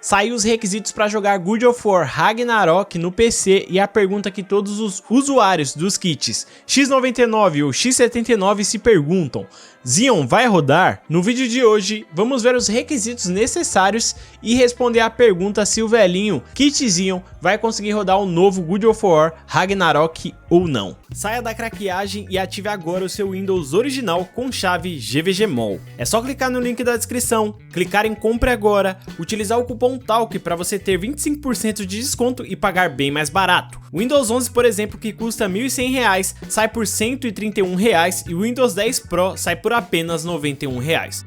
Saiu os requisitos para jogar God of War Ragnarok no PC e a pergunta que todos os usuários dos kits X99 ou X79 se perguntam: Xeon vai rodar? No vídeo de hoje vamos ver os requisitos necessários e responder a pergunta se o velhinho kit Xeon vai conseguir rodar o novo God of War Ragnarok ou não. Saia da craqueagem e ative agora o seu Windows original com chave GVGMOL. É só clicar no link da descrição, clicar em compre agora, utilizar o cupom TALK para você ter 25% de desconto e pagar bem mais barato. O Windows 11, por exemplo, que custa R$ 1.100, sai por R$ 131 e o Windows 10 Pro sai por apenas R$ 91.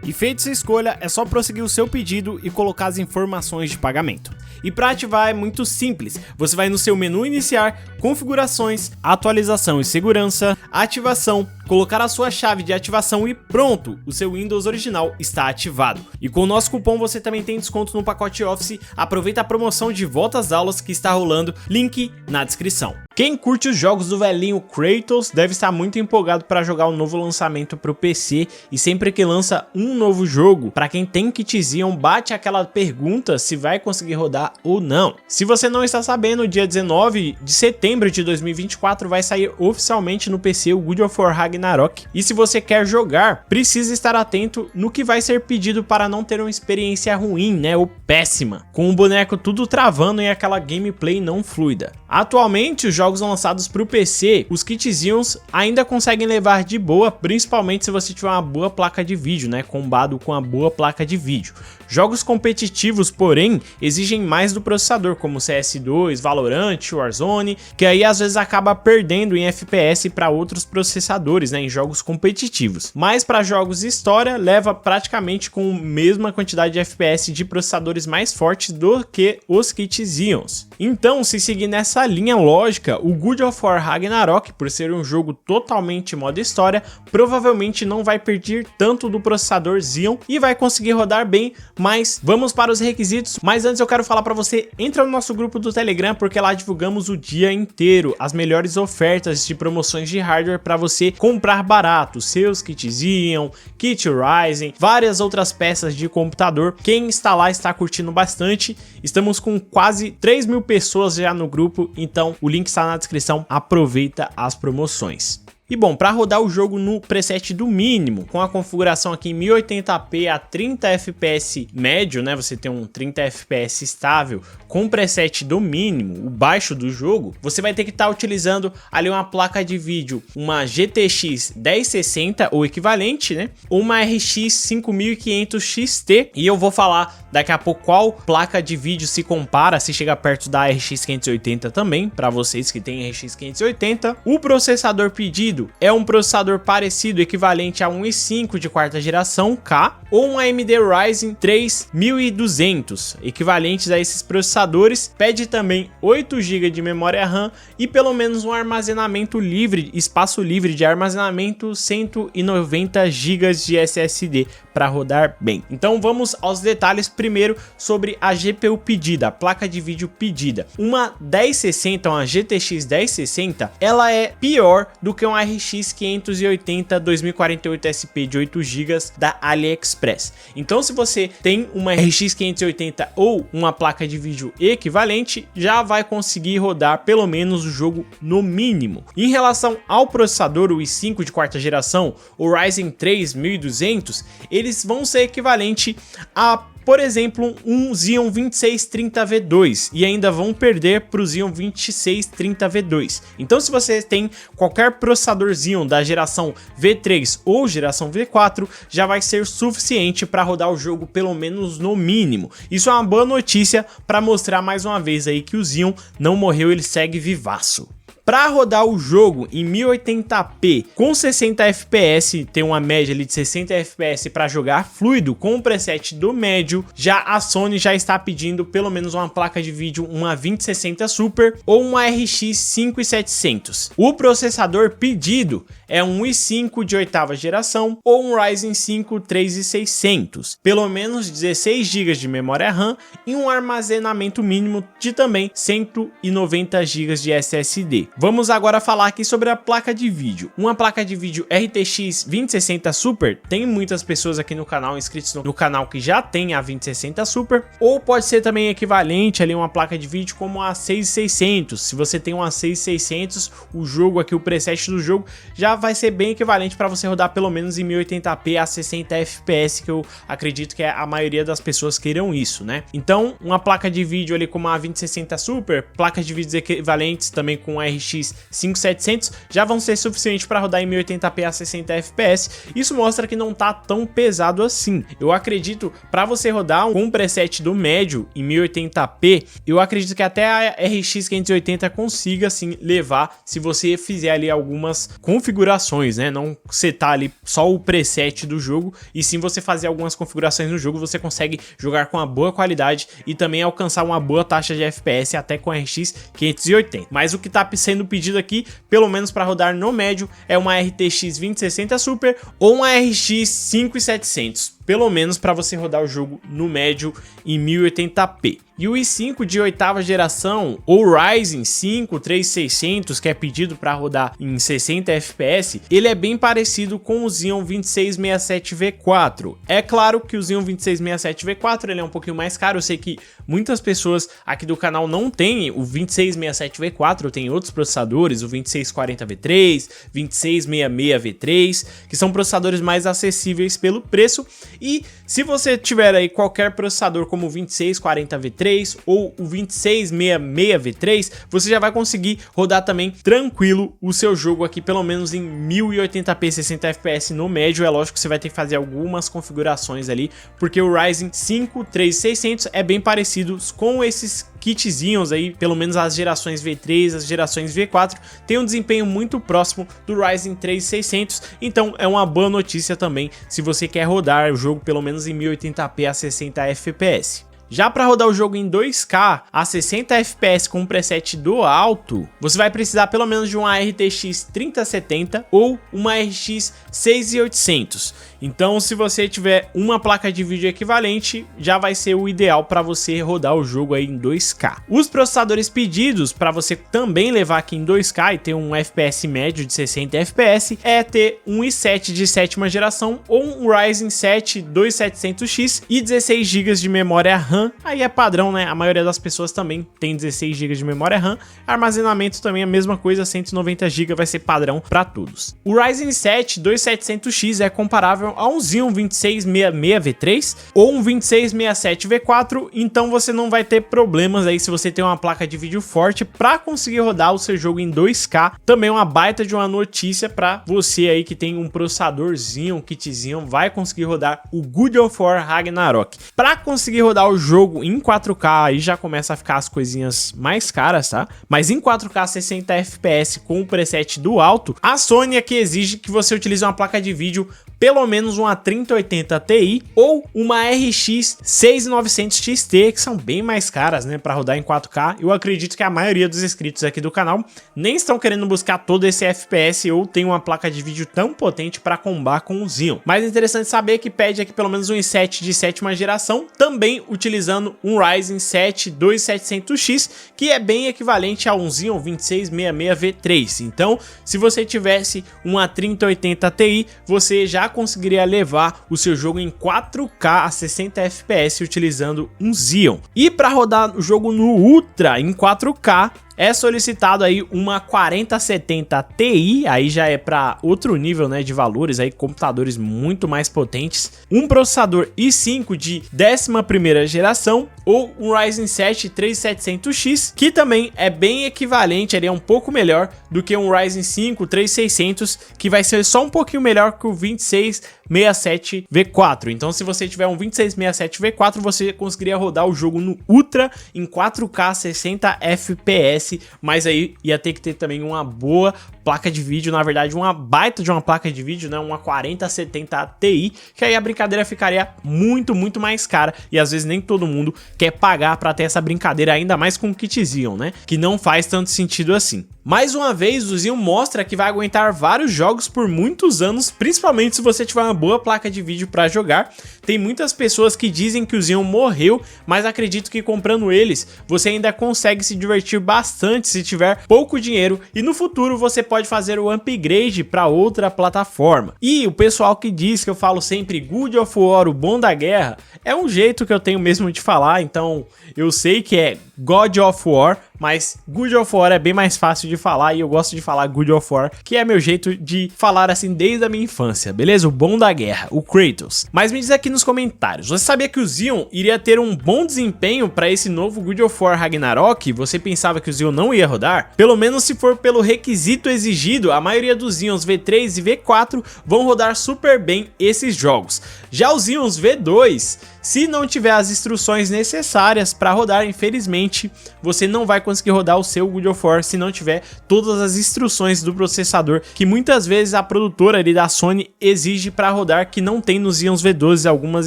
E feita sua escolha, é só prosseguir o seu pedido e colocar as informações de pagamento. E para ativar é muito simples, você vai no seu menu iniciar, configurações, atualização e segurança, ativação, colocar a sua chave de ativação e pronto, o seu Windows original está ativado. E com o nosso cupom você também tem desconto no pacote Office, aproveita a promoção de volta às aulas que está rolando, link na descrição. Quem curte os jogos do velhinho Kratos deve estar muito empolgado para jogar o novo lançamento para o PC, e sempre que lança um novo jogo, para quem tem kit Xeon, bate aquela pergunta se vai conseguir rodar ou não. Se você não está sabendo, dia 19 de setembro de 2024 vai sair oficialmente no PC o God of War Ragnarok, e se você quer jogar, precisa estar atento no que vai ser pedido para não ter uma experiência ruim, né, ou péssima, com o boneco tudo travando e aquela gameplay não fluida. Atualmente, os jogos lançados para o PC, os kits Xeons ainda conseguem levar de boa, principalmente se você tiver uma boa placa de vídeo, né, combado com a boa placa de vídeo. Jogos competitivos, porém, exigem mais do processador, como CS2, Valorant, Warzone, que aí às vezes acaba perdendo em FPS para outros processadores, né, em jogos competitivos. Mas para jogos história, leva praticamente com a mesma quantidade de FPS de processadores mais fortes do que os kits Xeons. Então, se seguir nessa linha lógica, o God of War Ragnarok, por ser um jogo totalmente modo história, provavelmente não vai perder tanto do processador Xeon e vai conseguir rodar bem. Mas vamos para os requisitos. Mas antes eu quero falar para você, entra no nosso grupo do Telegram, porque lá divulgamos o dia inteiro as melhores ofertas de promoções de hardware para você comprar barato, seus kits Xeon, kit Ryzen, várias outras peças de computador. Quem está lá está curtindo bastante. Estamos com quase 3.000 pessoas já no grupo, então o link está na descrição, aproveita as promoções. E bom, para rodar o jogo no preset do mínimo, com a configuração aqui em 1080p a 30 fps médio, né, você tem um 30 fps estável com preset do mínimo, o baixo do jogo, você vai ter que estar utilizando ali uma placa de vídeo, uma GTX 1060 ou equivalente, né, ou uma RX 5500 XT, e eu vou falar daqui a pouco qual placa de vídeo se compara, se chega perto da RX 580 também, para vocês que têm RX 580. O processador pedido é um processador parecido, equivalente a um i5 de quarta geração K ou um AMD Ryzen 3200, equivalentes a esses processadores. Pede também 8 GB de memória RAM e pelo menos um armazenamento livre, espaço livre de armazenamento, 190 GB de SSD para rodar bem. Então vamos aos detalhes primeiro sobre a GPU pedida, a placa de vídeo pedida. Uma 1060, uma GTX 1060, ela é pior do que uma RX 580 2048 SP de 8 GB da AliExpress. Então se você tem uma RX 580 ou uma placa de vídeo equivalente, já vai conseguir rodar pelo menos o jogo no mínimo. Em relação ao processador, o i5 de quarta geração, o Ryzen 3 1200, eles vão ser equivalente a, por exemplo, um Xeon 2630V2 e ainda vão perder para o Xeon 2630V2. Então se você tem qualquer processador Xeon da geração V3 ou geração V4, já vai ser suficiente para rodar o jogo pelo menos no mínimo. Isso é uma boa notícia para mostrar mais uma vez aí que o Xeon não morreu, ele segue vivaço. Para rodar o jogo em 1080p com 60 fps, tem uma média ali de 60 fps para jogar fluido com o preset do médio, já a Sony já está pedindo pelo menos uma placa de vídeo, uma 2060 Super ou uma RX 5700. O processador pedido é um i5 de 8ª geração ou um Ryzen 5 3600, pelo menos 16 GB de memória RAM e um armazenamento mínimo de também 190 GB de SSD. Vamos agora falar aqui sobre a placa de vídeo. Uma placa de vídeo RTX 2060 Super, tem muitas pessoas aqui no canal, inscritos no canal, que já tem a 2060 Super, ou pode ser também equivalente ali uma placa de vídeo como a 6600. Se você tem uma 6600, o jogo aqui, o preset do jogo já vai ser bem equivalente para você rodar pelo menos em 1080p a 60 FPS, que eu acredito que a maioria das pessoas queiram isso, né? Então, uma placa de vídeo ali como a 2060 Super, placas de vídeos equivalentes também com a RX 5700 já vão ser suficientes para rodar em 1080p a 60 FPS. Isso mostra que não tá tão pesado assim. Eu acredito, para você rodar com um preset do médio em 1080p, eu acredito que até a RX 580 consiga assim levar, se você fizer ali algumas configurações, né? Não setar ali só o preset do jogo, e sim você fazer algumas configurações no jogo, você consegue jogar com uma boa qualidade e também alcançar uma boa taxa de FPS até com a RX 580. Mas o que tá sendo pedido aqui, pelo menos para rodar no médio, é uma RTX 2060 Super ou uma RX 5700. Pelo menos para você rodar o jogo no médio em 1080p. E o i5 de 8ª geração, ou Ryzen 5 3600, que é pedido para rodar em 60 FPS, ele é bem parecido com o Xeon 2667V4. É claro que o Xeon 2667V4 ele é um pouquinho mais caro. Eu sei que muitas pessoas aqui do canal não têm o 2667V4, tem outros processadores, o 2640V3, 2666V3, que são processadores mais acessíveis pelo preço. E se você tiver aí qualquer processador como o 2640V3 ou o 2666V3, você já vai conseguir rodar também tranquilo o seu jogo aqui, pelo menos em 1080p 60 FPS no médio. É lógico que você vai ter que fazer algumas configurações ali, porque o Ryzen 5 3600 é bem parecido com esses kitzinhos aí, pelo menos as gerações V3, as gerações V4, tem um desempenho muito próximo do Ryzen 3600, então é uma boa notícia também se você quer rodar o jogo pelo menos em 1080p a 60 FPS. Já para rodar o jogo em 2K a 60 FPS com um preset do alto, você vai precisar pelo menos de uma RTX 3070 ou uma RX 6800. Então, se você tiver uma placa de vídeo equivalente, já vai ser o ideal para você rodar o jogo aí em 2K. Os processadores pedidos para você também levar aqui em 2K e ter um FPS médio de 60 FPS é ter um i7 de 7ª geração ou um Ryzen 7 2700X e 16 GB de memória RAM. Aí é padrão, né? A maioria das pessoas também tem 16 GB de memória RAM. Armazenamento também é a mesma coisa, 190 GB vai ser padrão para todos. O Ryzen 7 2700X é comparável a um Xeon 2666V3 ou um 2667V4, então você não vai ter problemas aí se você tem uma placa de vídeo forte para conseguir rodar o seu jogo em 2K. Também uma baita de uma notícia para você aí que tem um processadorzinho, um kitzinho, vai conseguir rodar o God of War Ragnarok. Para conseguir rodar o jogo em 4K, aí já começa a ficar as coisinhas mais caras, tá? Mas em 4K 60 FPS com o preset do alto, a Sony aqui exige que você utilize uma placa de vídeo pelo menos uma 3080 Ti ou uma RX 6900 XT, que são bem mais caras, né, para rodar em 4K. Eu acredito que a maioria dos inscritos aqui do canal nem estão querendo buscar todo esse FPS ou tem uma placa de vídeo tão potente para combar com o Xeon. Mas é interessante saber que pede aqui pelo menos um i7 de 7ª geração, também utilizando um Ryzen 7 2700X, que é bem equivalente a um Xeon 2666V3. Então, se você tivesse uma 3080 Ti, você já conseguiria levar o seu jogo em 4K a 60 FPS utilizando um Xeon. E para rodar o jogo no Ultra em 4K, é solicitado aí uma 4070 Ti, aí já é para outro nível, né, de valores, aí computadores muito mais potentes, um processador i5 de 11ª geração ou um Ryzen 7 3700X, que também é bem equivalente, ele é um pouco melhor do que um Ryzen 5 3600, que vai ser só um pouquinho melhor que o 2667V4. Então, se você tiver um 2667V4, você conseguiria rodar o jogo no Ultra em 4K 60 FPS, mas aí ia ter que ter também uma boa placa de vídeo, na verdade uma baita de uma placa de vídeo, né, uma 4070 Ti, que aí a brincadeira ficaria muito mais cara e às vezes nem todo mundo quer pagar pra ter essa brincadeira, ainda mais com o kit Xeon, né, que não faz tanto sentido assim. Mais uma vez, o Xeon mostra que vai aguentar vários jogos por muitos anos, principalmente se você tiver uma boa placa de vídeo para jogar. Tem muitas pessoas que dizem que o Xeon morreu, mas acredito que comprando eles, você ainda consegue se divertir bastante se tiver pouco dinheiro e no futuro você pode fazer o upgrade para outra plataforma. E o pessoal que diz que eu falo sempre God of War, o bom da guerra, é um jeito que eu tenho mesmo de falar, então eu sei que é God of War, mas God of War é bem mais fácil de falar e eu gosto de falar God of War, que é meu jeito de falar assim desde a minha infância, beleza? O bom da guerra, o Kratos. Mas me diz aqui nos comentários, você sabia que o Xeon iria ter um bom desempenho para esse novo God of War Ragnarok? Você pensava que o Xeon não ia rodar? Pelo menos se for pelo requisito exigido, a maioria dos Xeons V3 e V4 vão rodar super bem esses jogos. Já os Xeons V2, se não tiver as instruções necessárias para rodar, infelizmente, você não vai conseguir rodar o seu God of War se não tiver todas as instruções do processador que muitas vezes a produtora ali da Sony exige para rodar, que não tem nos Xeons V12 algumas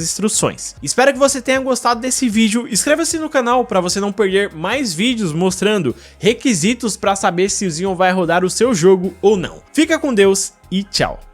instruções. Espero que você tenha gostado desse vídeo, inscreva-se no canal para você não perder mais vídeos mostrando requisitos para saber se o Xeon vai rodar o seu jogo ou não. Fica com Deus e tchau!